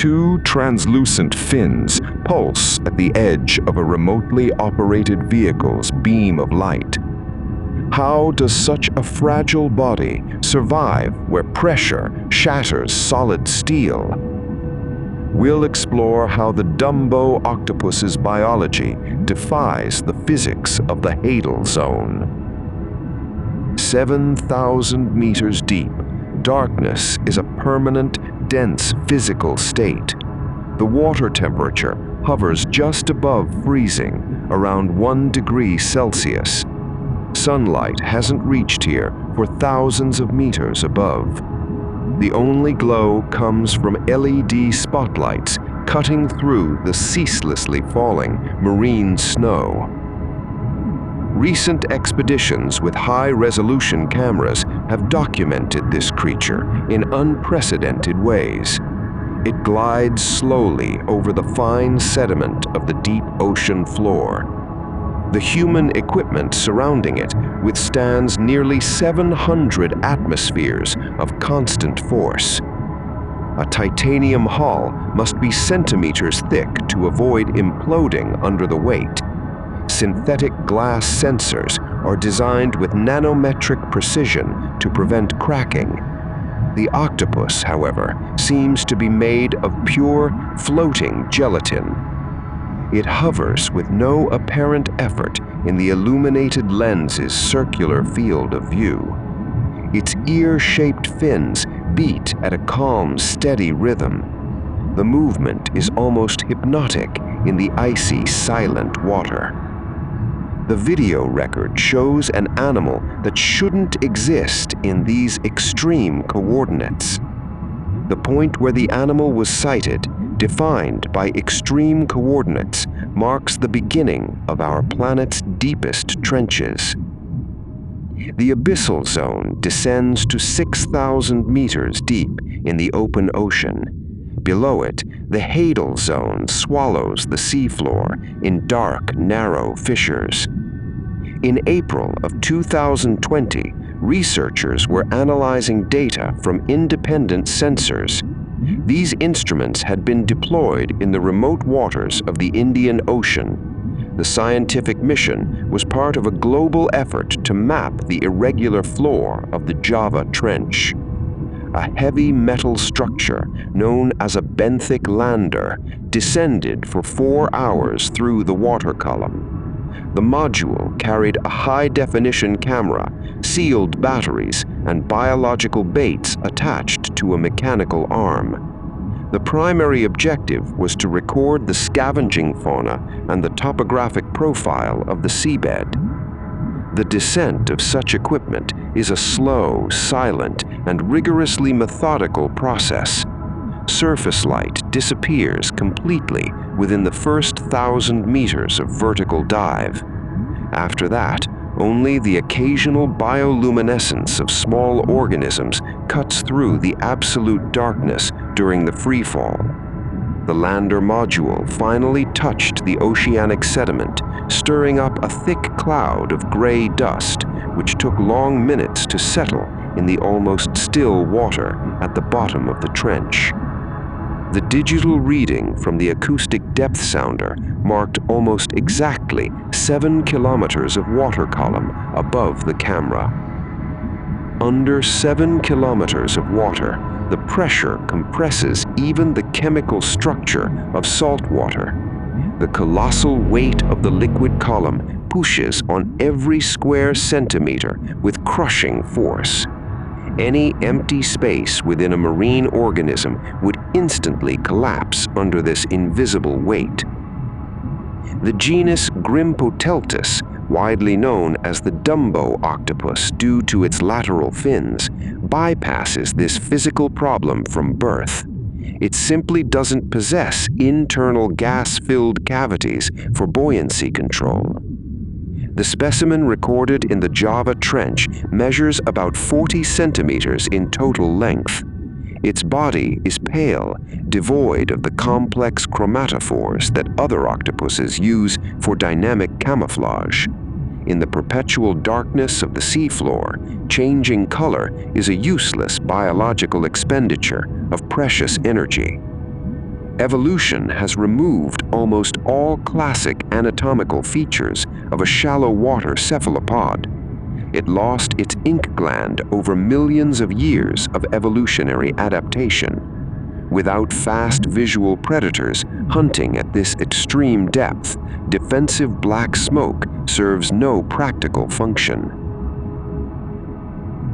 Two translucent fins pulse at the edge of a remotely operated vehicle's beam of light. How does such a fragile body survive where pressure shatters solid steel? We'll explore how the Dumbo octopus's biology defies the physics of the Hadal Zone. 7,000 meters deep, darkness is a permanent, dense physical state. The water temperature hovers just above freezing, around 1 degree Celsius. Sunlight hasn't reached here for thousands of meters above. The only glow comes from LED spotlights cutting through the ceaselessly falling marine snow. Recent expeditions with high-resolution cameras have documented this creature in unprecedented ways. It glides slowly over the fine sediment of the deep ocean floor. The human equipment surrounding it withstands nearly 700 atmospheres of constant force. A titanium hull must be centimeters thick to avoid imploding under the weight. Synthetic glass sensors are designed with nanometric precision to prevent cracking. The octopus, however, seems to be made of pure, floating gelatin. It hovers with no apparent effort in the illuminated lens's circular field of view. Its ear-shaped fins beat at a calm, steady rhythm. The movement is almost hypnotic in the icy, silent water. The video record shows an animal that shouldn't exist in these extreme coordinates. The point where the animal was sighted, defined by extreme coordinates, marks the beginning of our planet's deepest trenches. The Abyssal Zone descends to 6,000 meters deep in the open ocean. Below it, the Hadal Zone swallows the seafloor in dark, narrow fissures. In April of 2020, researchers were analyzing data from independent sensors. These instruments had been deployed in the remote waters of the Indian Ocean. The scientific mission was part of a global effort to map the irregular floor of the Java Trench. A heavy metal structure known as a benthic lander descended for 4 hours through the water column. The module carried a high-definition camera, sealed batteries, and biological baits attached to a mechanical arm. The primary objective was to record the scavenging fauna and the topographic profile of the seabed. The descent of such equipment is a slow, silent, and rigorously methodical process. Surface light disappears completely within the first 1,000 meters of vertical dive. After that, only the occasional bioluminescence of small organisms cuts through the absolute darkness during the freefall. The lander module finally touched the oceanic sediment, stirring up a thick cloud of gray dust, which took long minutes to settle in the almost still water at the bottom of the trench. The digital reading from the acoustic depth sounder marked almost exactly 7 kilometers of water column above the camera. Under 7 kilometers of water, the pressure compresses even the chemical structure of salt water. The colossal weight of the liquid column pushes on every square centimeter with crushing force. Any empty space within a marine organism would instantly collapse under this invisible weight. The genus Grimpoteltis, widely known as the Dumbo octopus due to its lateral fins, bypasses this physical problem from birth. It simply doesn't possess internal gas-filled cavities for buoyancy control. The specimen recorded in the Java Trench measures about 40 centimeters in total length. Its body is pale, devoid of the complex chromatophores that other octopuses use for dynamic camouflage. In the perpetual darkness of the seafloor, changing color is a useless biological expenditure of precious energy. Evolution has removed almost all classic anatomical features of a shallow water cephalopod. It lost its ink gland over millions of years of evolutionary adaptation. Without fast visual predators hunting at this extreme depth, defensive black smoke serves no practical function.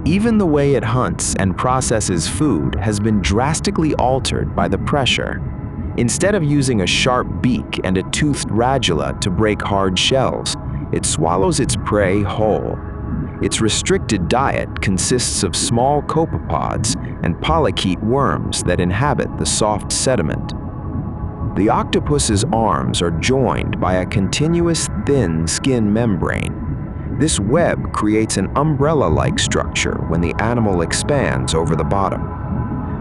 Even the way it hunts and processes food has been drastically altered by the pressure. Instead of using a sharp beak and a toothed radula to break hard shells, it swallows its prey whole. Its restricted diet consists of small copepods and polychaete worms that inhabit the soft sediment. The octopus's arms are joined by a continuous thin skin membrane. This web creates an umbrella-like structure when the animal expands over the bottom.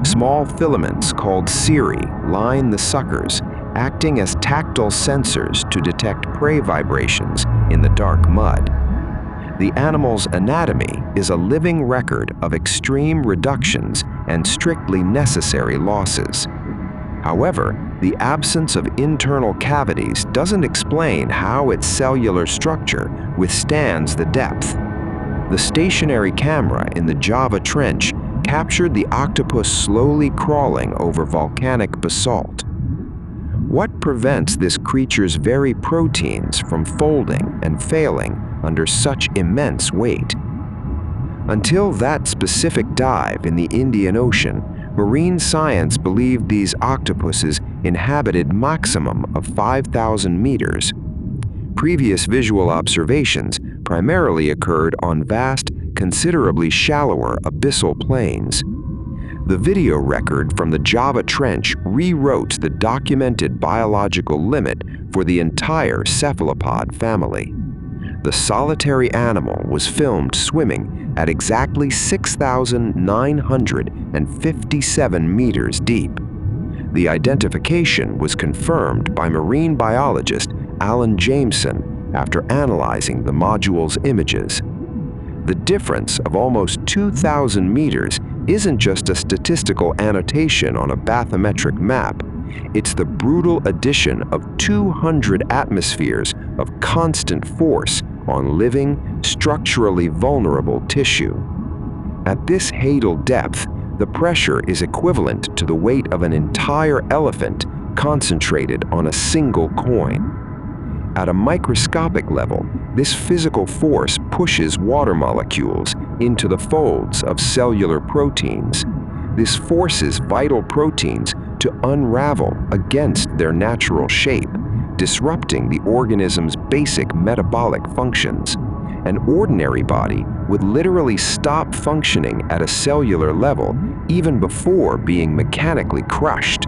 Small filaments called cirri line the suckers, acting as tactile sensors to detect prey vibrations in the dark mud. The animal's anatomy is a living record of extreme reductions and strictly necessary losses. However, the absence of internal cavities doesn't explain how its cellular structure withstands the depth. The stationary camera in the Java Trench captured the octopus slowly crawling over volcanic basalt. What prevents this creature's very proteins from folding and failing under such immense weight? Until that specific dive in the Indian Ocean, marine science believed these octopuses inhabited maximum of 5,000 meters. Previous visual observations primarily occurred on vast, considerably shallower abyssal plains. The video record from the Java Trench rewrote the documented biological limit for the entire cephalopod family. The solitary animal was filmed swimming at exactly 6,957 meters deep. The identification was confirmed by marine biologist Alan Jameson after analyzing the module's images. The difference of almost 2,000 meters isn't just a statistical annotation on a bathymetric map. It's the brutal addition of 200 atmospheres of constant force on living, structurally vulnerable tissue. At this Hadal depth, the pressure is equivalent to the weight of an entire elephant concentrated on a single coin. At a microscopic level, this physical force pushes water molecules into the folds of cellular proteins. This forces vital proteins to unravel against their natural shape, disrupting the organism's basic metabolic functions. An ordinary body would literally stop functioning at a cellular level even before being mechanically crushed.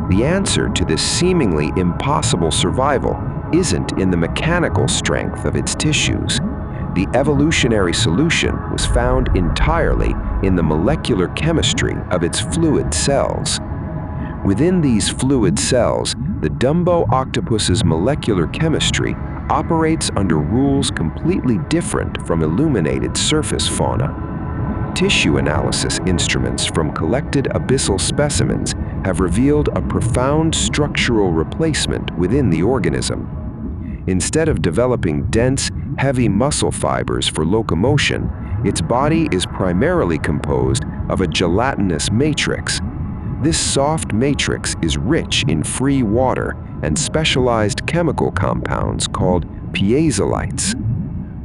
The answer to this seemingly impossible survival isn't in the mechanical strength of its tissues. The evolutionary solution was found entirely in the molecular chemistry of its fluid cells. Within these fluid cells, the Dumbo octopus's molecular chemistry operates under rules completely different from illuminated surface fauna. Tissue analysis instruments from collected abyssal specimens have revealed a profound structural replacement within the organism. Instead of developing dense, heavy muscle fibers for locomotion, its body is primarily composed of a gelatinous matrix. This soft matrix is rich in free water and specialized chemical compounds called piezolites.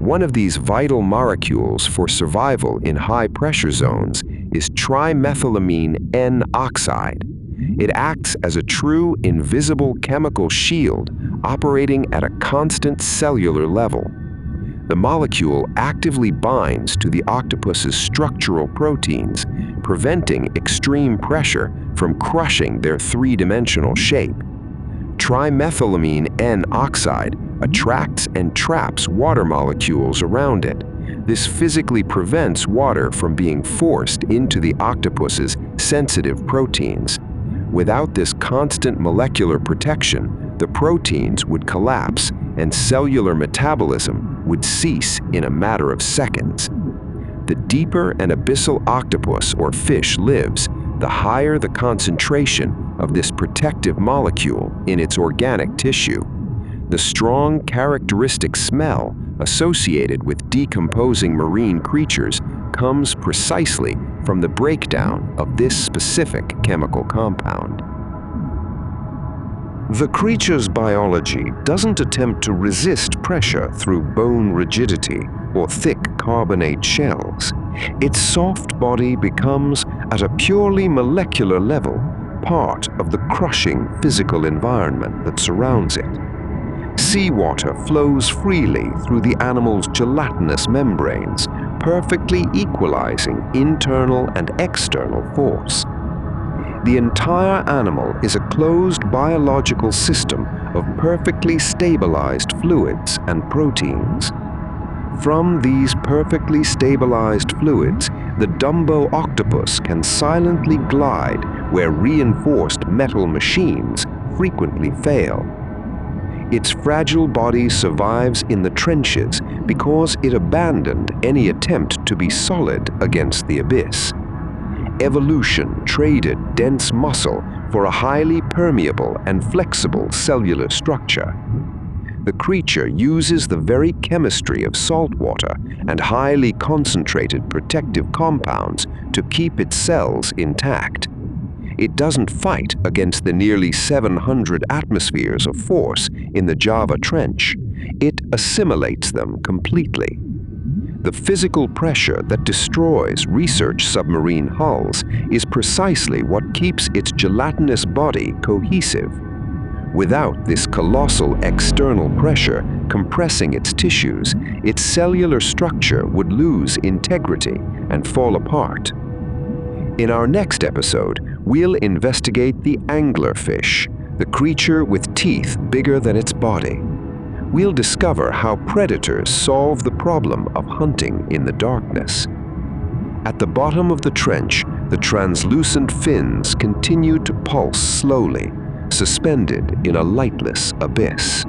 One of these vital molecules for survival in high-pressure zones is trimethylamine N-oxide. It acts as a true invisible chemical shield operating at a constant cellular level. The molecule actively binds to the octopus's structural proteins, preventing extreme pressure from crushing their three-dimensional shape. Trimethylamine N-oxide attracts and traps water molecules around it. This physically prevents water from being forced into the octopus's sensitive proteins. Without this constant molecular protection, the proteins would collapse and cellular metabolism would cease in a matter of seconds. The deeper an abyssal octopus or fish lives, the higher the concentration of this protective molecule in its organic tissue. The strong characteristic smell associated with decomposing marine creatures comes precisely from the breakdown of this specific chemical compound. The creature's biology doesn't attempt to resist pressure through bone rigidity or thick carbonate shells. Its soft body becomes, at a purely molecular level, part of the crushing physical environment that surrounds it. Seawater flows freely through the animal's gelatinous membranes, perfectly equalizing internal and external force. The entire animal is a closed biological system of perfectly stabilized fluids and proteins. From these perfectly stabilized fluids, the Dumbo octopus can silently glide where reinforced metal machines frequently fail. Its fragile body survives in the trenches because it abandoned any attempt to be solid against the abyss. Evolution traded dense muscle for a highly permeable and flexible cellular structure. The creature uses the very chemistry of salt water and highly concentrated protective compounds to keep its cells intact. It doesn't fight against the nearly 700 atmospheres of force in the Java Trench. It assimilates them completely. The physical pressure that destroys research submarine hulls is precisely what keeps its gelatinous body cohesive. Without this colossal external pressure compressing its tissues, its cellular structure would lose integrity and fall apart. In our next episode, we'll investigate the anglerfish, the creature with teeth bigger than its body. We'll discover how predators solve the problem of hunting in the darkness. At the bottom of the trench, the translucent fins continue to pulse slowly, suspended in a lightless abyss.